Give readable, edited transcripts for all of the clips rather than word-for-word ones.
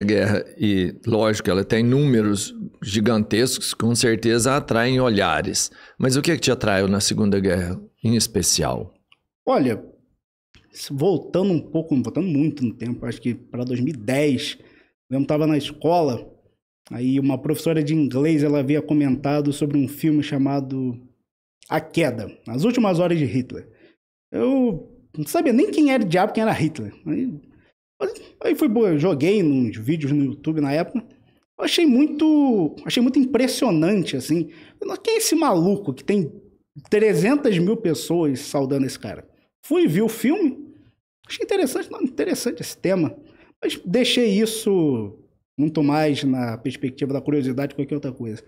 Guerra, e lógico, ela tem números gigantescos, com certeza atraem olhares. Mas o que te atraiu na Segunda Guerra, em especial? Olha, voltando muito no tempo, acho que para 2010, eu estava na escola, aí uma professora de inglês, ela havia comentado sobre um filme chamado A Queda, As Últimas Horas de Hitler. Eu não sabia nem quem era o diabo, quem era Hitler. Aí joguei uns vídeos no YouTube na época. Eu achei muito impressionante, assim. Quem é esse maluco que tem 300 mil pessoas saudando esse cara? Fui ver o filme, achei interessante esse tema, mas deixei isso muito mais na perspectiva da curiosidade que qualquer outra coisa.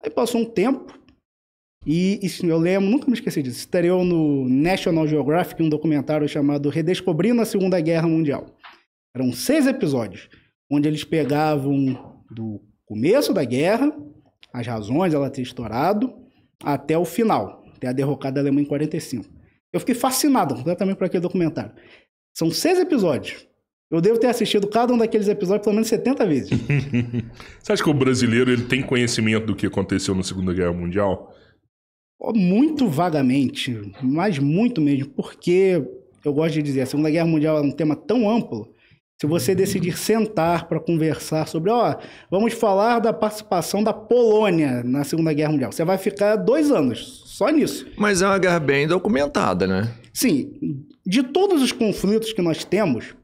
Aí passou um tempo, e eu lembro, nunca me esqueci disso, estreou no National Geographic um documentário chamado Redescobrindo a Segunda Guerra Mundial. Eram 6 episódios, onde eles pegavam do começo da guerra, as razões dela ter estourado, até o final, até a derrocada da Alemanha em 45. Eu fiquei fascinado completamente por aquele documentário. São 6 episódios. Eu devo ter assistido cada um daqueles episódios pelo menos 70 vezes. Você acha que o brasileiro ele tem conhecimento do que aconteceu na Segunda Guerra Mundial? Muito vagamente, mas muito mesmo, porque eu gosto de dizer, a Segunda Guerra Mundial é um tema tão amplo. Se você decidir sentar para conversar sobre, vamos falar da participação da Polônia na Segunda Guerra Mundial, você vai ficar 2 anos só nisso. Mas é uma guerra bem documentada, né? Sim, de todos os conflitos que nós temos,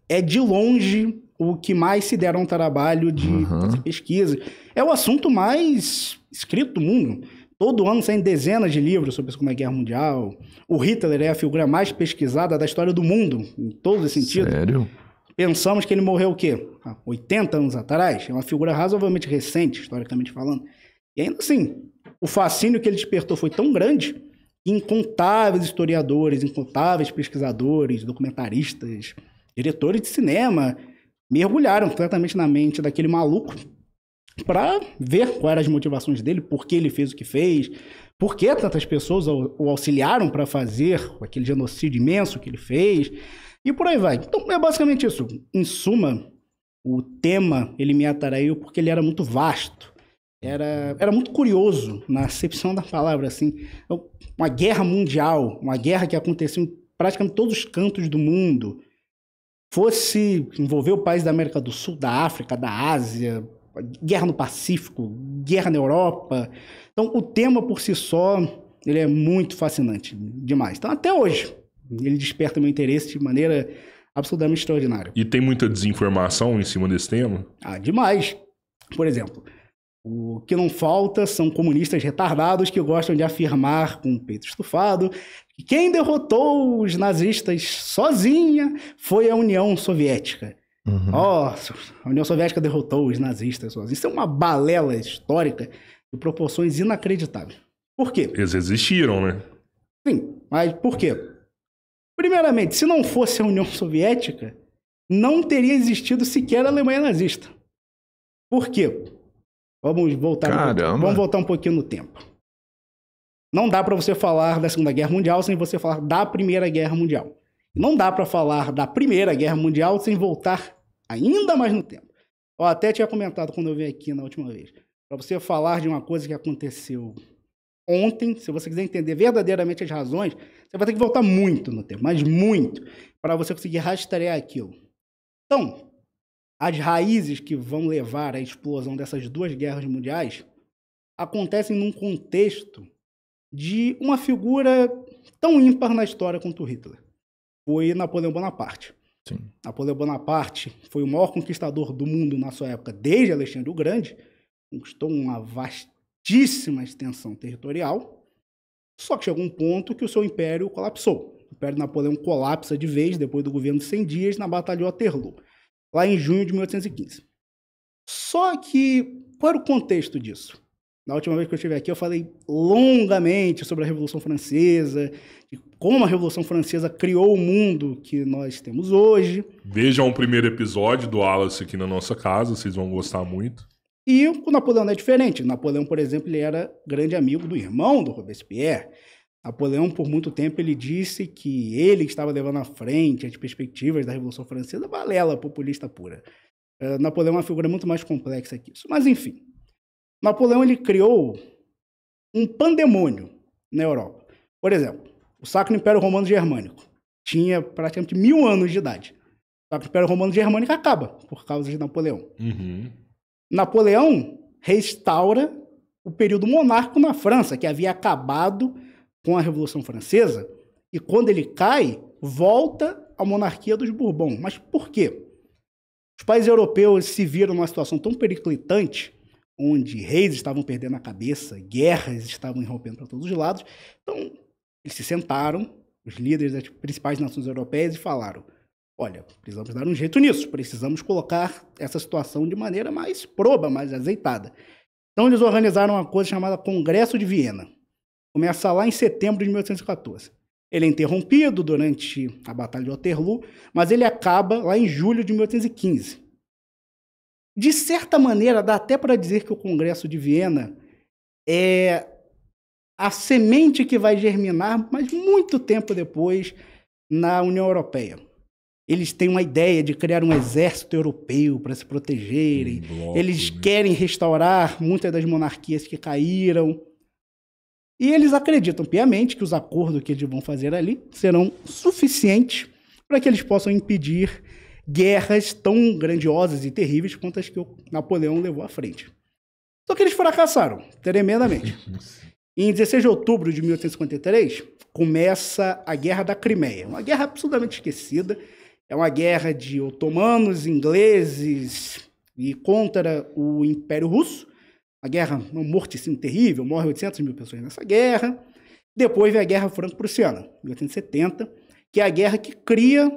é de longe o que mais se deram um trabalho de fazer pesquisa. É o assunto mais escrito do mundo. Todo ano saem dezenas de livros sobre a Segunda Guerra Mundial. O Hitler é a figura mais pesquisada da história do mundo, em todos os sentidos. Sério? Pensamos que ele morreu o quê? Há 80 anos atrás? É uma figura razoavelmente recente, historicamente falando. E ainda assim, o fascínio que ele despertou foi tão grande que incontáveis historiadores, incontáveis pesquisadores, documentaristas, diretores de cinema mergulharam completamente na mente daquele maluco para ver quais eram as motivações dele, por que ele fez o que fez, por que tantas pessoas o auxiliaram para fazer aquele genocídio imenso que ele fez, e por aí vai. Então, é basicamente isso. Em suma, o tema, ele me atraiu porque ele era muito vasto, era muito curioso, na acepção da palavra, assim, uma guerra mundial, uma guerra que aconteceu em praticamente todos os cantos do mundo, fosse envolver o país da América do Sul, da África, da Ásia, guerra no Pacífico, guerra na Europa. Então, o tema por si só, ele é muito fascinante, demais. Então, até hoje, ele desperta meu interesse de maneira absolutamente extraordinária. E tem muita desinformação em cima desse tema? Demais. Por exemplo, o que não falta são comunistas retardados que gostam de afirmar com o peito estufado que quem derrotou os nazistas sozinha foi a União Soviética. Nossa, a União Soviética derrotou os nazistas sozinhos. Isso é uma balela histórica de proporções inacreditáveis. Por quê? Eles existiram, né? Sim, mas por quê? Primeiramente, se não fosse a União Soviética, não teria existido sequer a Alemanha nazista. Por quê? Vamos voltar um pouquinho no tempo. Não dá para você falar da Segunda Guerra Mundial sem você falar da Primeira Guerra Mundial. Não dá para falar da Primeira Guerra Mundial sem voltar ainda mais no tempo. Eu até tinha comentado quando eu vim aqui na última vez. Para você falar de uma coisa que aconteceu ontem, se você quiser entender verdadeiramente as razões, você vai ter que voltar muito no tempo, mas muito, para você conseguir rastrear aquilo. Então, as raízes que vão levar à explosão dessas 2 guerras mundiais acontecem num contexto de uma figura tão ímpar na história quanto o Hitler. Foi Napoleão Bonaparte. Sim. Napoleão Bonaparte foi o maior conquistador do mundo na sua época, desde Alexandre o Grande, conquistou uma vastíssima extensão territorial, só que chegou um ponto que o seu império colapsou. O império de Napoleão colapsa de vez depois do governo de 100 dias na Batalha de Waterloo, lá em junho de 1815. Só que, qual era o contexto disso? Na última vez que eu estive aqui, eu falei longamente sobre a Revolução Francesa, e como a Revolução Francesa criou o mundo que nós temos hoje. Vejam o primeiro episódio do Wallace aqui na nossa casa, vocês vão gostar muito. E o Napoleão não é diferente. Napoleão, por exemplo, ele era grande amigo do irmão do Robespierre. Napoleão, por muito tempo, ele disse que ele estava levando à frente as perspectivas da Revolução Francesa, balela populista pura. Napoleão é uma figura muito mais complexa que isso. Mas, enfim, Napoleão ele criou um pandemônio na Europa. Por exemplo, o Sacro Império Romano Germânico tinha praticamente 1000 anos de idade. O Sacro Império Romano Germânico acaba por causa de Napoleão. Napoleão restaura o período monárquico na França, que havia acabado com a Revolução Francesa, e quando ele cai, volta à monarquia dos Bourbon. Mas por quê? Os países europeus se viram numa situação tão periclitante, onde reis estavam perdendo a cabeça, guerras estavam irrompendo para todos os lados. Então, eles se sentaram, os líderes das principais nações europeias, e falaram: olha, precisamos dar um jeito nisso, precisamos colocar essa situação de maneira mais proba, mais azeitada. Então, eles organizaram uma coisa chamada Congresso de Viena. Começa lá em setembro de 1814. Ele é interrompido durante a Batalha de Waterloo, mas ele acaba lá em julho de 1815. De certa maneira, dá até para dizer que o Congresso de Viena é a semente que vai germinar, mas muito tempo depois, na União Europeia. Eles têm uma ideia de criar um exército europeu para se protegerem. Eles querem restaurar muitas das monarquias que caíram. E eles acreditam piamente que os acordos que eles vão fazer ali serão suficientes para que eles possam impedir guerras tão grandiosas e terríveis quanto as que o Napoleão levou à frente. Só que eles fracassaram tremendamente. Em 16 de outubro de 1853, começa a Guerra da Crimeia. Uma guerra absolutamente esquecida. É uma guerra de otomanos, ingleses e contra o Império Russo. A guerra, uma morte terrível, morre 800 mil pessoas nessa guerra. Depois vem a Guerra Franco-Prussiana, 1870, que é a guerra que cria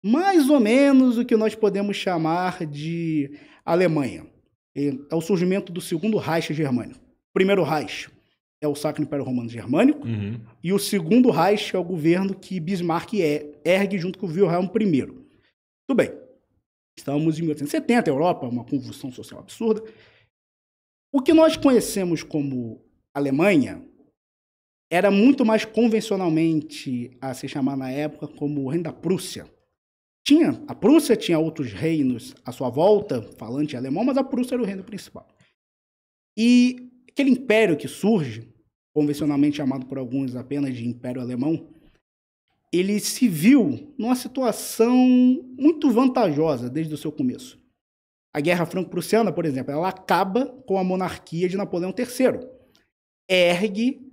mais ou menos o que nós podemos chamar de Alemanha. É o surgimento do segundo Reich germânico. O primeiro Reich é o Sacro Império Romano Germânico, e o segundo Reich é o governo que Bismarck ergue junto com o Wilhelm I. Tudo bem, estamos em 1870, Europa, uma convulsão social absurda. O que nós conhecemos como Alemanha era muito mais convencionalmente a se chamar na época como o Reino da Prússia. A Prússia tinha outros reinos à sua volta, falante alemão, mas a Prússia era o reino principal. E aquele império que surge, convencionalmente chamado por alguns apenas de Império Alemão, ele se viu numa situação muito vantajosa desde o seu começo. A Guerra Franco-Prussiana, por exemplo, ela acaba com a monarquia de Napoleão III. Ergue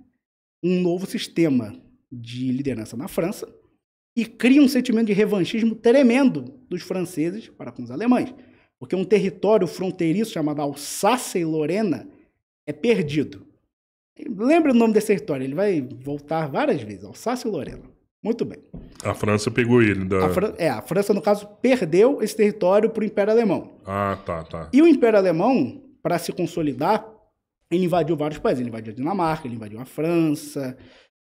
um novo sistema de liderança na França e cria um sentimento de revanchismo tremendo dos franceses para com os alemães, porque um território fronteiriço chamado Alsácia e Lorena é perdido. Lembra o nome desse território, ele vai voltar várias vezes, Alsácia e Lorena. Muito bem. A França pegou ele. A França, no caso, perdeu esse território para o Império Alemão. Tá. E o Império Alemão, para se consolidar, ele invadiu vários países. Ele invadiu a Dinamarca, ele invadiu a França,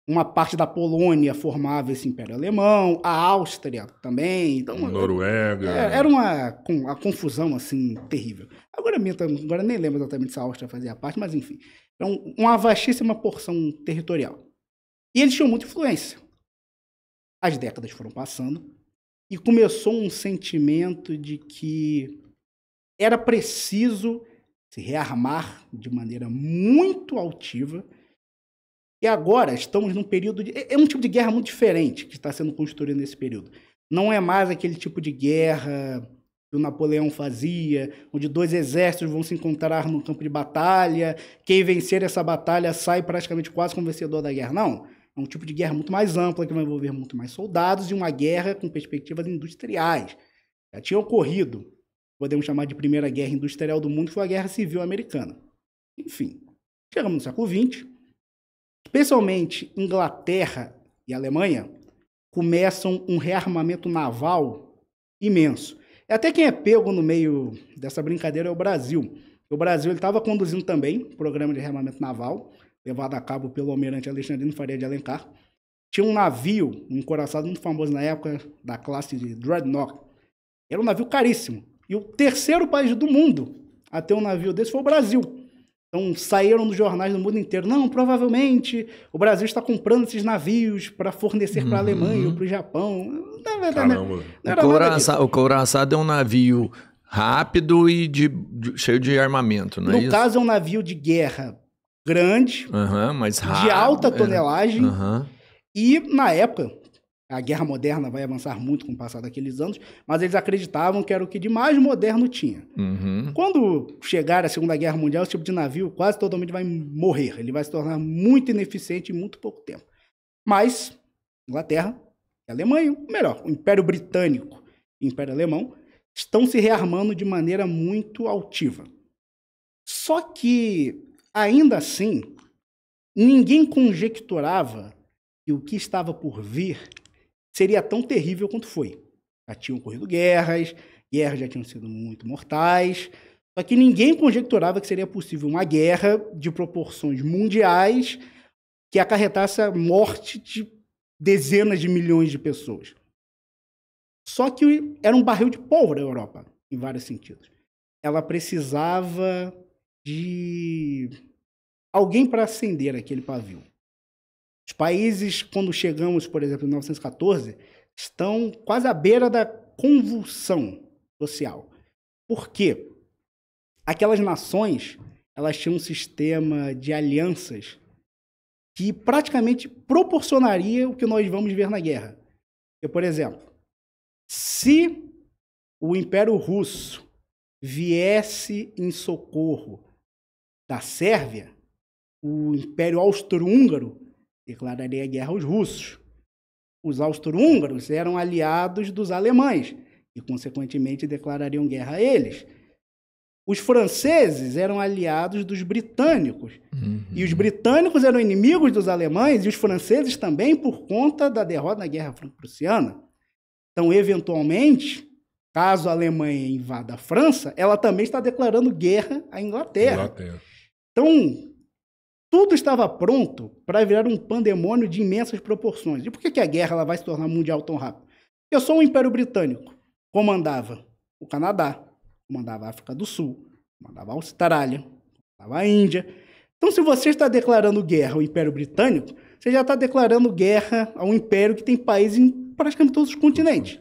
uma parte da Polônia formava esse Império Alemão, a Áustria também. Então, Noruega. Era uma confusão assim terrível. Agora nem lembro exatamente se a Áustria fazia parte, mas enfim. Então, uma vastíssima porção territorial. E eles tinham muita influência. As décadas foram passando e começou um sentimento de que era preciso se rearmar de maneira muito altiva. E agora estamos num período de... É um tipo de guerra muito diferente que está sendo construído nesse período. Não é mais aquele tipo de guerra que o Napoleão fazia, onde dois exércitos vão se encontrar no campo de batalha, quem vencer essa batalha sai praticamente quase como vencedor da guerra. Não, é um tipo de guerra muito mais ampla, que vai envolver muito mais soldados e uma guerra com perspectivas industriais. Já tinha ocorrido, podemos chamar de primeira guerra industrial do mundo, que foi a Guerra Civil Americana. Enfim, chegamos no século XX, especialmente Inglaterra e Alemanha começam um rearmamento naval imenso. Até quem é pego no meio dessa brincadeira é o Brasil. O Brasil estava conduzindo também o programa de rearmamento naval, levado a cabo pelo almirante Alexandrino Faria de Alencar. Tinha um navio, um encoraçado muito famoso na época, da classe de Dreadnought. Era um navio caríssimo. E o terceiro país do mundo a ter um navio desse foi o Brasil. Então saíram nos jornais do mundo inteiro. Não, provavelmente o Brasil está comprando esses navios para fornecer para a Alemanha ou para o Japão. Na verdade, o couraçado é um navio rápido e cheio de armamento, não é isso? No caso, é um navio de guerra grande, mais rápido, de alta tonelagem, Aham. e na época, a guerra moderna vai avançar muito com o passar daqueles anos, mas eles acreditavam que era o que de mais moderno tinha. Uhum. Quando chegar a Segunda Guerra Mundial, esse tipo de navio quase totalmente vai morrer. Ele vai se tornar muito ineficiente em muito pouco tempo. Mas, Inglaterra e Alemanha, ou melhor, o Império Britânico e o Império Alemão, estão se rearmando de maneira muito altiva. Só que, ainda assim, ninguém conjecturava que o que estava por vir seria tão terrível quanto foi. Já tinham ocorrido guerras já tinham sido muito mortais, só que ninguém conjecturava que seria possível uma guerra de proporções mundiais que acarretasse a morte de dezenas de milhões de pessoas. Só que era um barril de pólvora a Europa, em vários sentidos. Ela precisava de alguém para acender aquele pavio. Os países, quando chegamos, por exemplo, em 1914, estão quase à beira da convulsão social. Por quê? Aquelas nações, elas tinham um sistema de alianças que praticamente proporcionaria o que nós vamos ver na guerra. Porque, por exemplo, se o Império Russo viesse em socorro da Sérvia, o Império Austro-Húngaro declararia guerra aos russos. Os austro-húngaros eram aliados dos alemães e, consequentemente, declarariam guerra a eles. Os franceses eram aliados dos britânicos. Uhum. E os britânicos eram inimigos dos alemães e os franceses também por conta da derrota na Guerra Franco-Prussiana. Então, eventualmente, caso a Alemanha invada a França, ela também está declarando guerra à Inglaterra. Então, tudo estava pronto para virar um pandemônio de imensas proporções. E por que a guerra ela vai se tornar mundial tão rápido? Porque só o Império Britânico comandava o Canadá, comandava a África do Sul, comandava a Austrália, comandava a Índia. Então, se você está declarando guerra ao Império Britânico, você já está declarando guerra a um império que tem países em praticamente todos os continentes.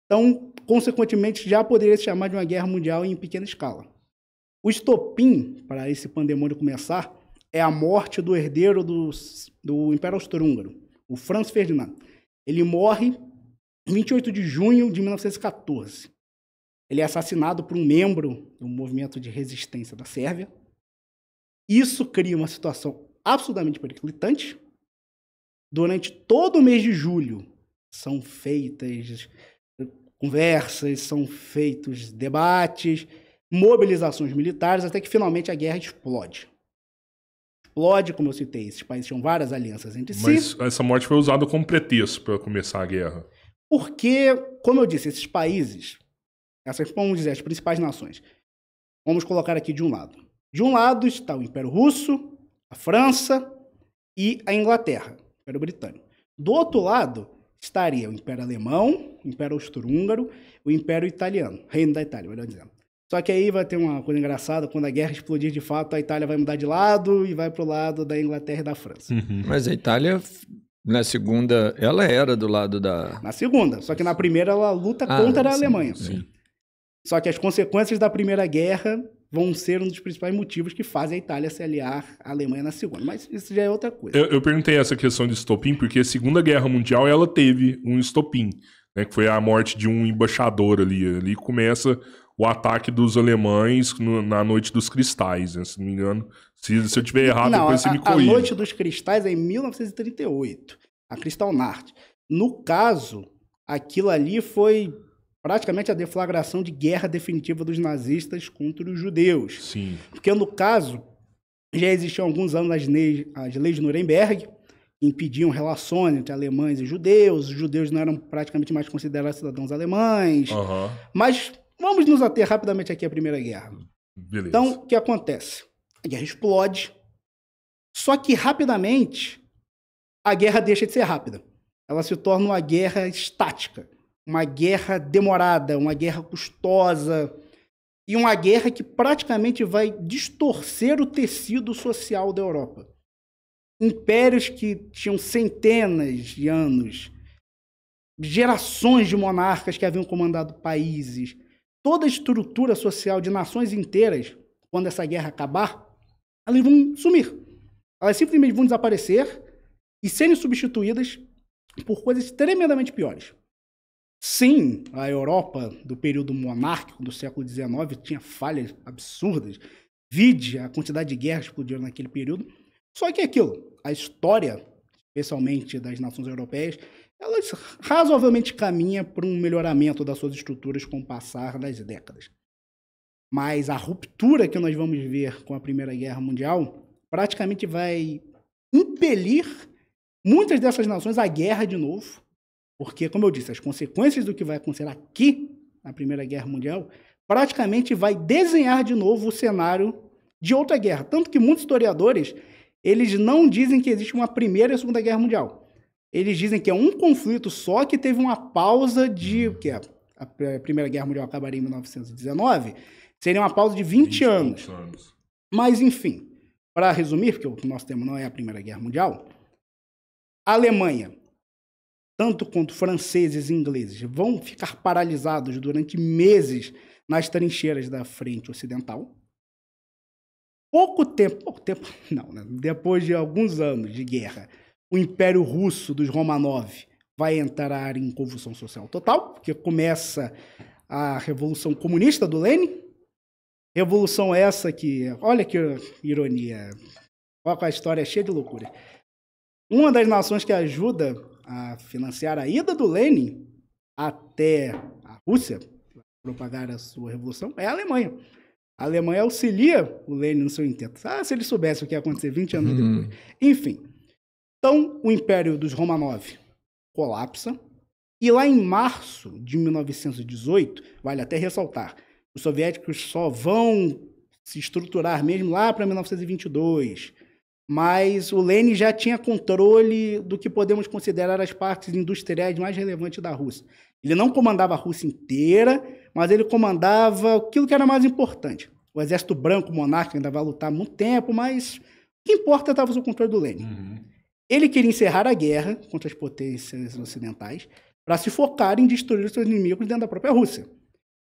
Então, consequentemente, já poderia se chamar de uma guerra mundial em pequena escala. O estopim para esse pandemônio começar é a morte do herdeiro do Império Austro-Húngaro, o Franz Ferdinand. Ele morre em 28 de junho de 1914. Ele é assassinado por um membro do movimento de resistência da Sérvia. Isso cria uma situação absolutamente periclitante. Durante todo o mês de julho são feitas conversas, são feitos debates, mobilizações militares, até que finalmente a guerra explode. Explode, como eu citei, esses países tinham várias alianças entre si. Mas essa morte foi usada como pretexto para começar a guerra. Porque, como eu disse, esses países, essas, vamos dizer, as principais nações, vamos colocar aqui de um lado. De um lado está o Império Russo, a França e a Inglaterra, o Império Britânico. Do outro lado estaria o Império Alemão, o Império Austro-Húngaro, o Império Italiano, Reino da Itália, melhor dizendo. Só que aí vai ter uma coisa engraçada, quando a guerra explodir de fato, a Itália vai mudar de lado e vai pro lado da Inglaterra e da França. Uhum. Mas a Itália, na segunda, ela era do lado da... Na segunda, só que na primeira ela luta contra a Alemanha. Sim. Só que as consequências da Primeira Guerra vão ser um dos principais motivos que fazem a Itália se aliar à Alemanha na segunda. Mas isso já é outra coisa. Eu perguntei essa questão de estopim porque a Segunda Guerra Mundial ela teve um estopim, né, que foi a morte de um embaixador ali. Ali começa o ataque dos alemães na Noite dos Cristais, né, se não me engano. Se eu estiver errado, Não, depois você me corrige. A Noite dos Cristais é em 1938, a Kristallnacht. No caso, aquilo ali foi praticamente a deflagração de guerra definitiva dos nazistas contra os judeus. Sim. Porque, no caso, já existiam há alguns anos as leis de Nuremberg, que impediam relações entre alemães e judeus. Os judeus não eram praticamente mais considerados cidadãos alemães. Uhum. Mas vamos nos ater rapidamente aqui à Primeira Guerra. Beleza. Então, o que acontece? A guerra explode, só que rapidamente a guerra deixa de ser rápida. Ela se torna uma guerra estática, uma guerra demorada, uma guerra custosa e uma guerra que praticamente vai distorcer o tecido social da Europa. Impérios que tinham centenas de anos, gerações de monarcas que haviam comandado países, toda a estrutura social de nações inteiras, quando essa guerra acabar, elas vão sumir. Elas simplesmente vão desaparecer e serem substituídas por coisas tremendamente piores. Sim, a Europa do período monárquico do século XIX tinha falhas absurdas. Vide a quantidade de guerras que explodiram naquele período. Só que aquilo, a história, especialmente das nações europeias, elas razoavelmente caminham para um melhoramento das suas estruturas com o passar das décadas. Mas a ruptura que nós vamos ver com a Primeira Guerra Mundial praticamente vai impelir muitas dessas nações à guerra de novo, porque, como eu disse, as consequências do que vai acontecer aqui na Primeira Guerra Mundial praticamente vai desenhar de novo o cenário de outra guerra. Tanto que muitos historiadores, eles não dizem que existe uma Primeira e a Segunda Guerra Mundial. Eles dizem que é um conflito só que teve uma pausa de... que a Primeira Guerra Mundial acabaria em 1919, seria uma pausa de 20 anos. Mas, enfim, para resumir, porque o nosso tema não é a Primeira Guerra Mundial, a Alemanha, tanto quanto franceses e ingleses, vão ficar paralisados durante meses nas trincheiras da frente ocidental. Pouco tempo não, né? Depois de alguns anos de guerra, o Império Russo dos Romanov vai entrar em convulsão social total, porque começa a Revolução Comunista do Lenin. Revolução essa que, olha que ironia, olha a história cheia de loucura. Uma das nações que ajuda a financiar a ida do Lenin até a Rússia, para propagar a sua revolução, é a Alemanha. A Alemanha auxilia o Lenin no seu intento. Se ele soubesse o que ia acontecer 20 anos depois. Enfim. Então, o Império dos Romanov colapsa. E lá em março de 1918, vale até ressaltar, os soviéticos só vão se estruturar mesmo lá para 1922. Mas o Lenin já tinha controle do que podemos considerar as partes industriais mais relevantes da Rússia. Ele não comandava a Rússia inteira, mas ele comandava aquilo que era mais importante. O exército branco monárquico ainda vai lutar há muito tempo, mas o que importa estava sob o controle do Lenin. Ele queria encerrar a guerra contra as potências ocidentais para se focar em destruir os seus inimigos dentro da própria Rússia.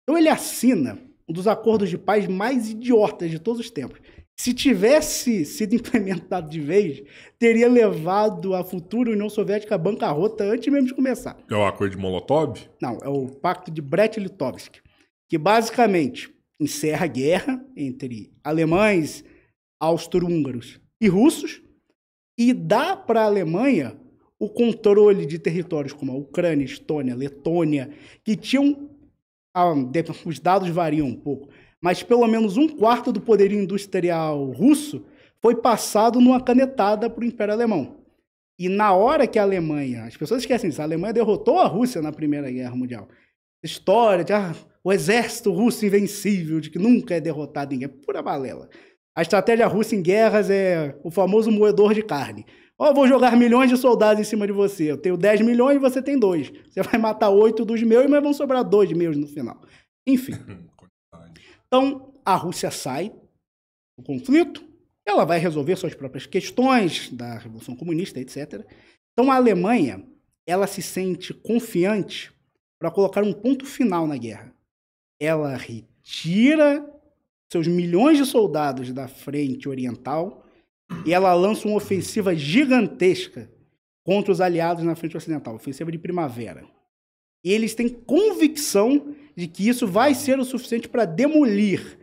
Então ele assina um dos acordos de paz mais idiotas de todos os tempos. Se tivesse sido implementado de vez, teria levado a futura União Soviética à bancarrota antes mesmo de começar. É o Acordo de Molotov? Não, é o Pacto de Brest-Litovsk, que basicamente encerra a guerra entre alemães, austro-húngaros e russos e dá para a Alemanha o controle de territórios como a Ucrânia, Estônia, Letônia, que tinham... os dados variam um pouco, mas pelo menos 1/4 do poderio industrial russo foi passado numa canetada para o Império Alemão. E na hora que a Alemanha... As pessoas esquecem isso. A Alemanha derrotou a Rússia na Primeira Guerra Mundial. História de o exército russo invencível, de que nunca é derrotado ninguém. Pura balela. A estratégia russa em guerras é o famoso moedor de carne. Eu vou jogar milhões de soldados em cima de você. Eu tenho 10 milhões e você tem 2. Você vai matar 8 dos meus, mas vão sobrar 2 meus no final. Enfim. Então, a Rússia sai do conflito, ela vai resolver suas próprias questões da Revolução Comunista, etc. Então, a Alemanha, ela se sente confiante para colocar um ponto final na guerra. Ela retira seus milhões de soldados da frente oriental e ela lança uma ofensiva gigantesca contra os aliados na frente ocidental, ofensiva de primavera. E eles têm convicção de que isso vai ser o suficiente para demolir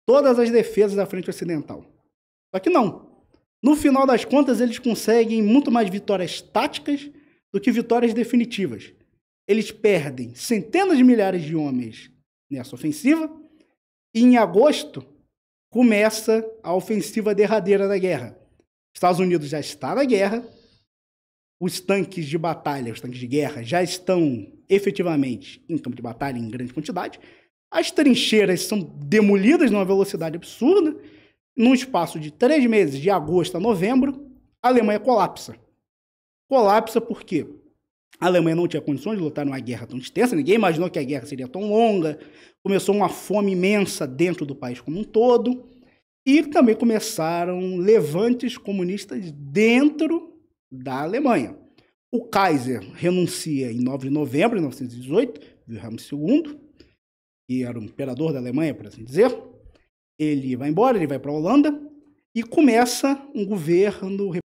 todas as defesas da frente ocidental. Só que não. No final das contas, eles conseguem muito mais vitórias táticas do que vitórias definitivas. Eles perdem centenas de milhares de homens nessa ofensiva e em agosto começa a ofensiva derradeira da guerra. Os Estados Unidos já está na guerra, os tanques de batalha, os tanques de guerra já estão efetivamente em campo de batalha em grande quantidade. As trincheiras são demolidas numa velocidade absurda. Num espaço de 3 meses, de agosto a novembro, a Alemanha colapsa. Colapsa porque a Alemanha não tinha condições de lutar numa guerra tão extensa, ninguém imaginou que a guerra seria tão longa, começou uma fome imensa dentro do país como um todo, e também começaram levantes comunistas dentro da Alemanha. O Kaiser renuncia em 9 de novembro de 1918, Wilhelm II, que era o imperador da Alemanha, por assim dizer, ele vai embora, ele vai para a Holanda e começa um governo